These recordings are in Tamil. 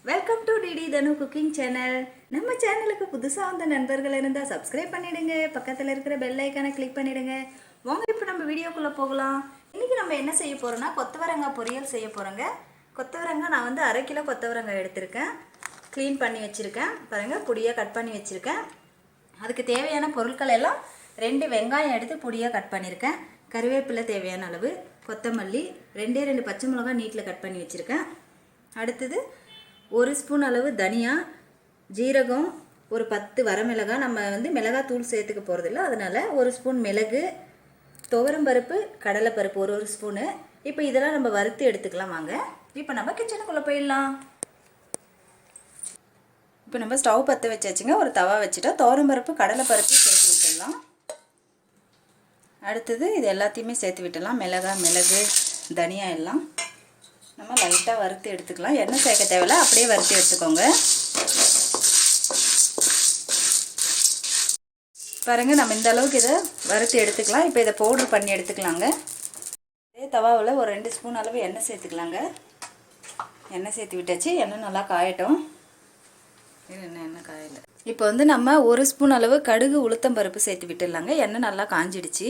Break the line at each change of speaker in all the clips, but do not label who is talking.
Welcome to DD DHANU cooking channel. நம்ம சேனலுக்கு புதுசாக வந்த நண்பர்கள் இருந்தால் சப்ஸ்கிரைப் பண்ணிடுங்க, பக்கத்தில் இருக்கிற பெல் ஐக்கானை கிளிக் பண்ணிடுங்க. வாங்க இப்போ நம்ம வீடியோக்குள்ளே போகலாம். இன்றைக்கி நம்ம என்ன செய்ய போகிறோம்னா கொத்தவரங்காய் பொரியல் செய்ய போகிறோங்க. கொத்தவரங்காய் நான் வந்து 1/2 கிலோ கொத்தவரங்காய் எடுத்திருக்கேன். க்ளீன் பண்ணி வச்சுருக்கேன். பாருங்கள், பொடியாக கட் பண்ணி வச்சுருக்கேன். அதுக்கு தேவையான பொருட்கள் எல்லாம் 2 வெங்காயம் எடுத்து பொடியாக கட் பண்ணியிருக்கேன். கருவேப்பிலை தேவையான அளவு, கொத்தமல்லி, 2 பச்சை மிளகாய் நீட்டில் கட் பண்ணி வச்சுருக்கேன். அடுத்தது 1 ஸ்பூன் அளவு தனியா, ஜீரகம், ஒரு 10 வரமிளகாய். நம்ம வந்து மிளகாய் தூள் சேர்த்துக்க போகிறதில்ல, அதனால் 1 ஸ்பூன் மிளகு, துவரம்பருப்பு, கடலைப்பருப்பு ஒரு ஸ்பூனு. இப்போ இதெல்லாம் நம்ம வறுத்து எடுத்துக்கலாம். வாங்க இப்போ நம்ம கிச்சனுக்குள்ளே போயிடலாம். இப்போ நம்ம ஸ்டவ் பற்ற வச்சாச்சுங்க. ஒரு தவா வச்சுட்டா துவரம்பருப்பு, கடலைப்பருப்பு சேர்த்து விட்டுடலாம். அடுத்தது இது எல்லாத்தையுமே சேர்த்து விட்டுடலாம். மிளகு, தனியா எல்லாம் நம்ம லைட்டாக வறுத்து எடுத்துக்கலாம். எண்ணெய் சேர்க்க தேவையில்ல, அப்படியே வறுத்து எடுத்துக்கோங்க. பாருங்கள், நம்ம இந்த அளவுக்கு இதை வறுத்து எடுத்துக்கலாம். இப்போ இதை பவுடர் பண்ணி எடுத்துக்கலாங்க. இதே தவாவில் ஒரு 2 ஸ்பூன் அளவு எண்ணெய் சேர்த்துக்கலாங்க. எண்ணெய் சேர்த்து விட்டாச்சு. எண்ணெய் நல்லா காயட்டும். எண்ணெய் காயலை. இப்போ வந்து நம்ம 1 ஸ்பூன் அளவு கடுகு, உளுத்தம் பருப்பு சேர்த்து விட்டுடலாங்க. எண்ணெய் நல்லா காஞ்சிடுச்சு.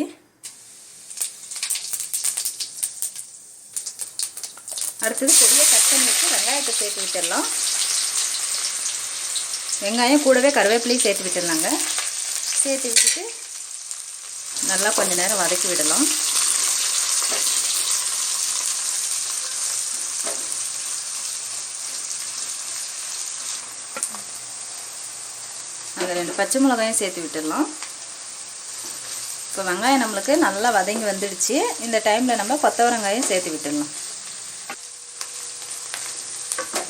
அடுத்தது பொடியை கட் பண்ணி வச்சு வெங்காயத்தை சேர்த்து விட்டுடலாம். வெங்காயம் கூடவே கருவேப்பிலையும் சேர்த்து விட்டுடலாங்க. சேர்த்து விட்டுட்டு நல்லா கொஞ்சம் நேரம் வதக்கி விடலாம். அதில் 2 பச்சை மிளகாயும் சேர்த்து விட்டுடலாம். இப்போ வெங்காயம் நம்மளுக்கு நல்லா வதங்கி வந்துடுச்சு. இந்த டைமில் நம்ம கொத்தவரங்காயும் சேர்த்து விட்டுடலாம்.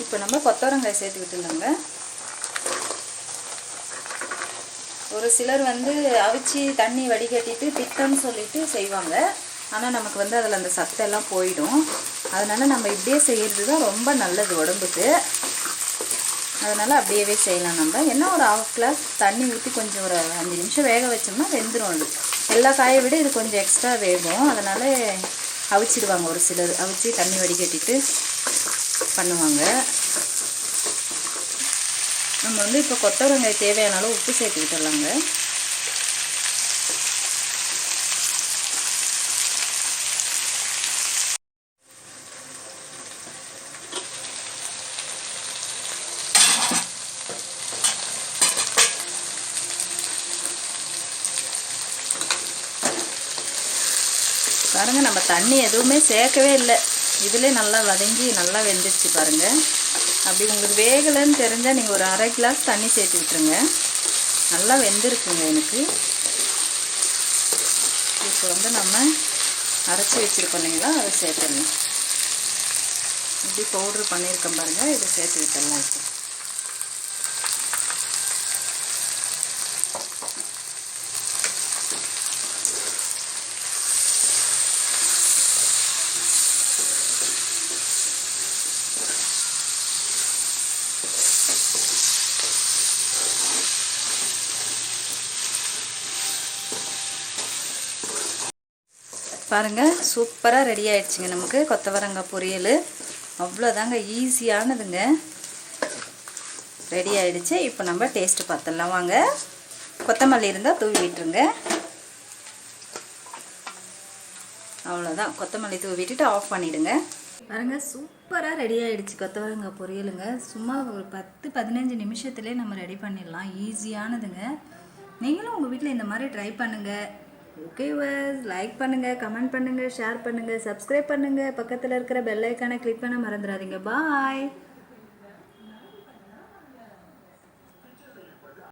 இப்போ நம்ம கொத்தவரங்காய் சேர்த்து விட்டுடலாங்க. ஒரு சிலர் வந்து அவிச்சு தண்ணி வடிகட்டிட்டு பித்தம்னு சொல்லிட்டு செய்வாங்க. ஆனால் நமக்கு வந்து அதில் அந்த சத்தெல்லாம் போயிடும். அதனால் நம்ம இப்படியே செய்கிறது தான் ரொம்ப நல்லது உடம்புக்கு. அதனால் அப்படியே செய்யலாம். நம்ம என்ன ஒரு 1/2 கிளாஸ் தண்ணி ஊற்றி கொஞ்சம் ஒரு 5 நிமிஷம் வேக வச்சோம்னா வெந்துடும். அது எல்லா காயை விட இது கொஞ்சம் எக்ஸ்ட்ரா வேகும். அதனால் அவிச்சிடுவாங்க ஒரு சிலர். அவிச்சு தண்ணி வடிகட்டிட்டு பண்ணுவாங்க. நம்ம வந்து இப்போ கொத்தவரங்காய் தேவையான அளவு உப்பு சேர்த்து விட்டுடலாங்க. பாருங்கள், நம்ம தண்ணி எதுவுமே சேர்க்கவே இல்லை. இதிலே நல்லா வதங்கி நல்லா வெந்துடுச்சு பாருங்கள். அப்படி உங்களுக்கு வேகலைன்னு தெரிஞ்சால் நீங்கள் ஒரு 1/2 கிளாஸ் தண்ணி சேர்த்து விட்டுருங்க. நல்லா வெந்திருக்குங்க எனக்கு. இப்போ வந்து நம்ம அரைச்சி வச்சுருக்கோம் இல்லைங்களா, அதை சேர்த்துடலாம். இப்படி பவுட்ரு பண்ணியிருக்கோம் பாருங்கள், இதை சேர்த்து விட்டுடலாம். இப்போ பாருங்கள், சூப்பராக ரெடி ஆகிடுச்சிங்க நமக்கு கொத்தவரங்காய் பொரியல். அவ்வளோதாங்க, ஈஸியானதுங்க. ரெடி ஆகிடுச்சு. இப்போ நம்ம டேஸ்ட்டு பார்த்துடலாம். வாங்க, கொத்தமல்லி இருந்தால் தூவி விட்டுருங்க. அவ்வளோதான், கொத்தமல்லி தூவி விட்டுட்டு ஆஃப் பண்ணிவிடுங்க. பாருங்கள், சூப்பராக ரெடி ஆகிடுச்சு கொத்தவரங்காய் பொரியலுங்க. சும்மா ஒரு 10-15 நிமிஷத்துலேயே நம்ம ரெடி பண்ணிடலாம். ஈஸியானதுங்க. நீங்களும் உங்கள் வீட்டில் இந்த மாதிரி ட்ரை பண்ணுங்கள். ஓகே, லைக் பண்ணுங்கள், கமெண்ட் பண்ணுங்கள், ஷேர் பண்ணுங்கள், சப்ஸ்கிரைப் பண்ணுங்கள், பக்கத்தில் இருக்கிற பெல் ஐக்கானை கிளிக் பண்ண மறந்துடாதீங்க. பாய்.